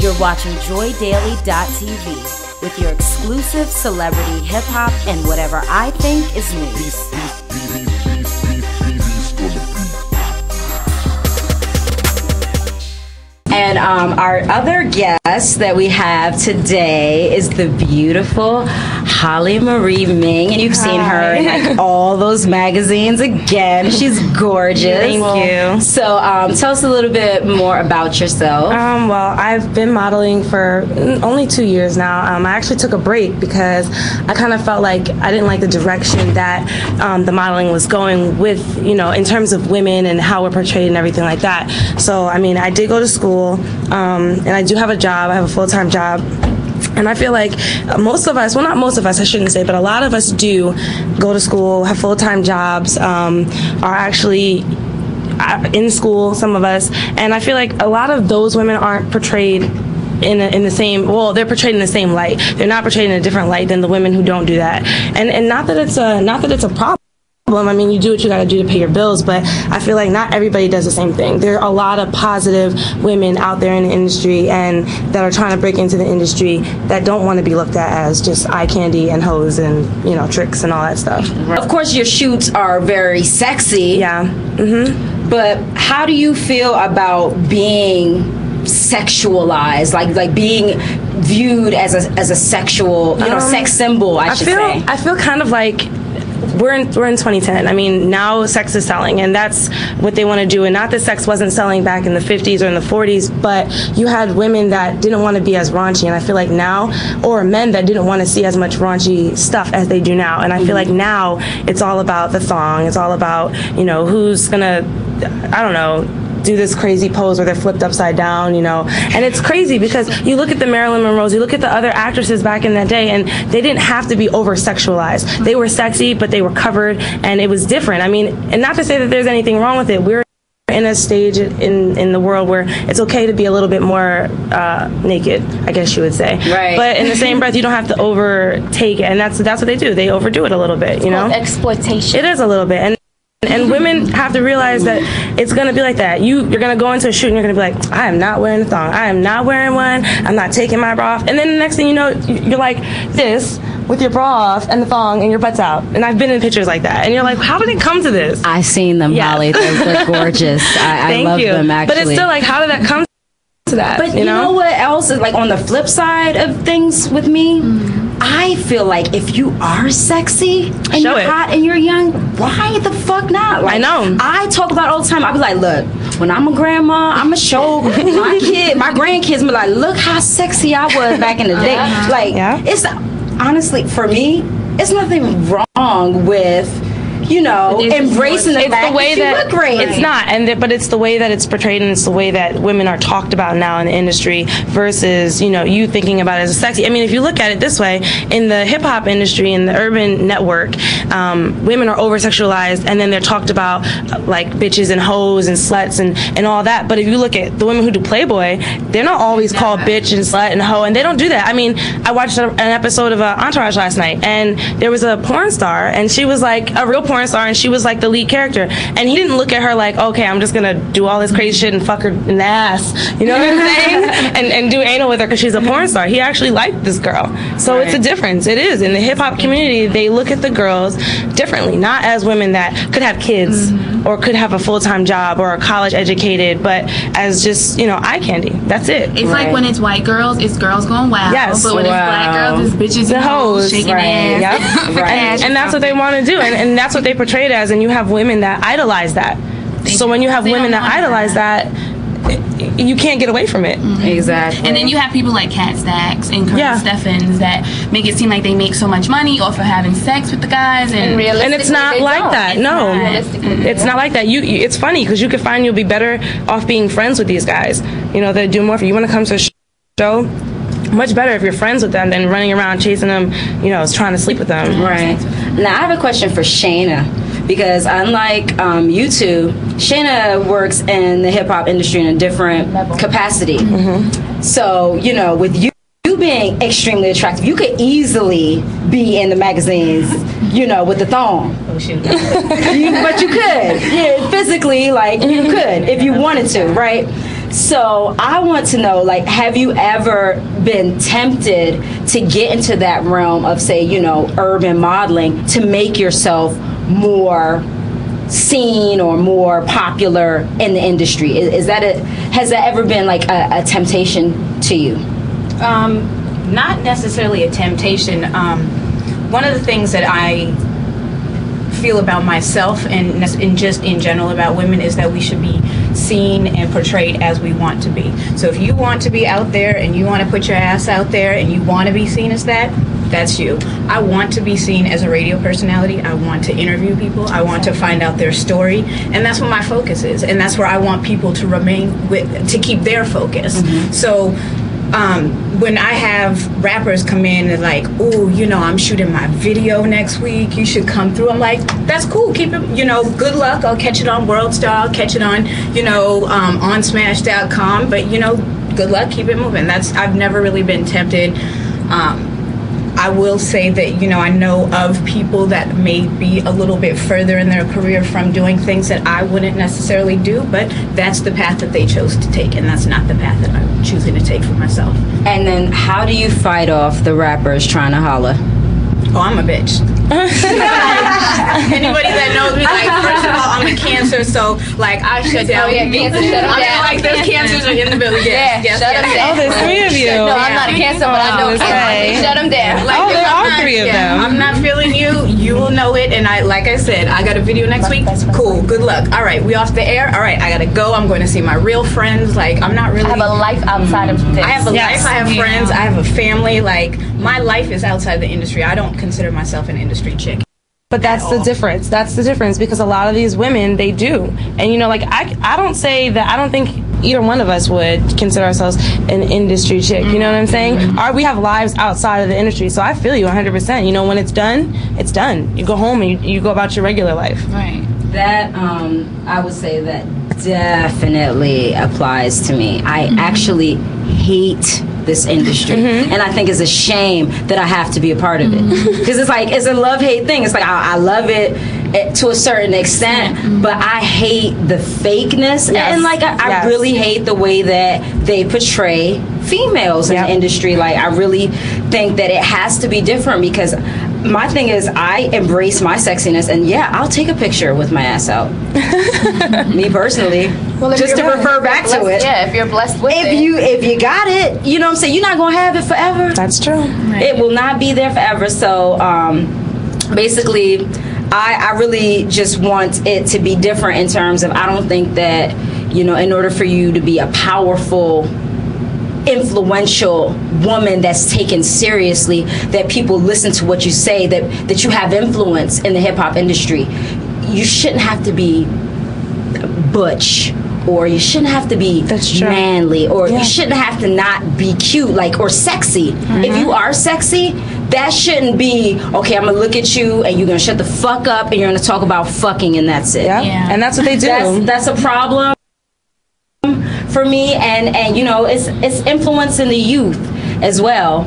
You're watching JoyDaily.tv with your exclusive celebrity hip-hop and whatever I think is news. And our other guest that we have today is the beautiful Holly Marie Ming, and you've seen her in like all those magazines again. She's gorgeous. Thank you. So tell us a little bit more about yourself. Well, I've been modeling for only 2 years now. I actually took a break because I kind of felt like I didn't like the direction that the modeling was going with, you know, in terms of women and how we're portrayed and everything like that. So, I mean, I did go to school, and I do have a job. I have a full-time job. And I feel like most of us, well, not most of us, I shouldn't say, but a lot of us do go to school, have full-time jobs, are actually in school, some of us. And I feel like a lot of those women aren't portrayed in the same, well, they're portrayed in the same light. They're not portrayed in a different light than the women who don't do that. And not that it's a problem. I mean, you do what you got to do to pay your bills, but I feel like not everybody does the same thing. There are a lot of positive women out there in the industry and that are trying to break into the industry that don't want to be looked at as just eye candy and hoes and, you know, tricks and all that stuff. Of course, your shoots are very sexy. Yeah. Mm-hmm. But how do you feel about being sexualized, like being viewed as a sexual, you know, sex symbol? I should say. I feel kind of like we're in 2010. I mean, now sex is selling, and that's what they want to do. And not that sex wasn't selling back in the 50s or in the 40s, but you had women that didn't want to be as raunchy, and I feel like now, or men that didn't want to see as much raunchy stuff as they do now. And I feel like now it's all about the thong. It's all about, you know, who's gonna, I don't know, do this crazy pose where they're flipped upside down, you know. And it's crazy because you look at the Marilyn Monroes, you look at the other actresses back in that day, and they didn't have to be over-sexualized. They were sexy, but they were covered, and it was different. I mean, and not to say that there's anything wrong with it. We're in a stage in the world where it's okay to be a little bit more naked, I guess you would say. Right. But in the same breath, you don't have to overtake it, and that's what they do. They overdo it a little bit, you know. Exploitation. It is a little bit, and women have to realize that it's going to be like that. You're going to go into a shoot and you're going to be like, I am not wearing a thong. I am not wearing one. I'm not taking my bra off. And then the next thing you know, you're like this with your bra off and the thong and your butt's out. And I've been in pictures like that. And you're like, how did it come to this? I've seen them, Yeah. Holly. They're gorgeous. I love them, actually. But it's still like, how did that come to that? But you know what else is like on the flip side of things with me? I feel like if you are sexy and Show you're it. hot and you're young, why the fuck not? Like, I know. I talk about it all the time. I be like, look, when I'm a grandma, I'm going to show my grandkids, be like, look how sexy I was back in the day. Like, it's honestly, for me, it's nothing wrong with, you know, embracing the fact that you look great. It's not, but it's the way that it's portrayed, and it's the way that women are talked about now in the industry versus, you know, you thinking about it as a sexy. I mean, if you look at it this way, in the hip hop industry, in the urban network, women are over sexualized, and then they're talked about like bitches and hoes and sluts and all that. But if you look at the women who do Playboy, they're not always called bitch and slut and hoe, and they don't do that. I mean, I watched an episode of Entourage last night, and there was a porn star, and she was like a real porn star, and she was like the lead character, and he didn't look at her like, okay, I'm just gonna do all this crazy shit and fuck her in the ass, you know what I'm saying, and do anal with her because she's a porn star. He actually liked this girl. So it's a difference. It is. In the hip-hop community, they look at the girls differently, not as women that could have kids or could have a full-time job or are college educated, but as just, you know, eye candy. That's it. It's like when it's white girls, it's girls going wild. Yes. But when it's black girls, it's bitches and hoes shaking ass. Yep. And that's what they want to do, and that's what they portray it as, and you have women that idolize that. So when you have women that idolize that, you can't get away from it. Exactly. And then you have people like Kat Stacks and Curtis Steffens that make it seem like they make so much money off of having sex with the guys, and it's not like that. No, it's not like that. It's funny because you could find you'll be better off being friends with these guys. You know, they do more for you. Want to come to a show? Much better if you're friends with them than running around chasing them, you know, trying to sleep with them. Right. Now, I have a question for Shayna, because unlike you two, Shayna works in the hip-hop industry in a different capacity. So, you know, with you being extremely attractive, you could easily be in the magazines, you know, with the thong. Oh, shoot. But you could. Yeah, physically, like, you could if you wanted to, right? So I want to know, like, have you ever been tempted to get into that realm of, say, you know, urban modeling to make yourself more seen or more popular in the industry? Has that ever been like a temptation to you? Not necessarily a temptation. One of the things that I feel about myself and just in general about women is that we should be seen and portrayed as we want to be. So if you want to be out there and you want to put your ass out there and you want to be seen as that, that's you. I want to be seen as a radio personality. I want to interview people. I want to find out their story, and that's what my focus is, and that's where I want people to remain with, to keep their focus. So when I have rappers come in and like, oh, you know, I'm shooting my video next week, you should come through. I'm like, that's cool. Keep it, you know, good luck. I'll catch it on WorldStar. I'll catch it on, you know, on Smash.com. But, you know, good luck. Keep it moving. I've never really been tempted. I will say that, you know, I know of people that may be a little bit further in their career from doing things that I wouldn't necessarily do, but that's the path that they chose to take, and that's not the path that I'm choosing to take for myself. And then how do you fight off the rappers trying to holler? Oh, I'm a bitch. Anybody that knows me, like, first of all, I'm a Cancer, so like I shut down. Oh yeah, Cancer, shut them down. Like those Cancers are in the building. Yes, Yeah, shut them down. Oh, there's three of you. No, I'm not a Cancer, but I know Cancer. Shut them down. Like, Oh, there if are three of them. I'm not feeling you. You will know it. And like I said, I got a video next week. Cool. Good luck. All right, we off the air. All right, I gotta go. I'm going to see my real friends. Like, I'm not really. I have a life outside of this. I have a life. I have friends. I have a family. Like, my life is outside the industry. I don't consider myself an industry chick. But that's the difference. That's the difference, because a lot of these women, they do. And, you know, like, I don't say that, I don't think either one of us would consider ourselves an industry chick. You know what I'm saying? We have lives outside of the industry. So I feel you 100%. You know, when it's done, it's done. You go home and you go about your regular life. Right. That, I would say that definitely applies to me. I actually hate this industry, and I think it's a shame that I have to be a part of it, because it's like, it's a love-hate thing. It's like I love it to a certain extent, but I hate the fakeness, and like I really hate the way that they portray females in the industry. Like, I really think that it has to be different, because my thing is, I embrace my sexiness, and I'll take a picture with my ass out. Me personally, just to refer back to it. Yeah, if you're blessed with it. If you got it, you know what I'm saying, you're not gonna have it forever. That's true. Right. It will not be there forever. So basically, I really just want it to be different in terms of, I don't think that, you know, in order for you to be a powerful, influential woman that's taken seriously, that people listen to what you say, that you have influence in the hip-hop industry, you shouldn't have to be butch, or you shouldn't have to be manly, or you shouldn't have to not be cute, like, or sexy. If you are sexy, that shouldn't be, okay, I'm gonna look at you and you're gonna shut the fuck up and you're gonna talk about fucking, and that's it. And that's what they do. That's a problem for me, and you know, it's influencing the youth as well.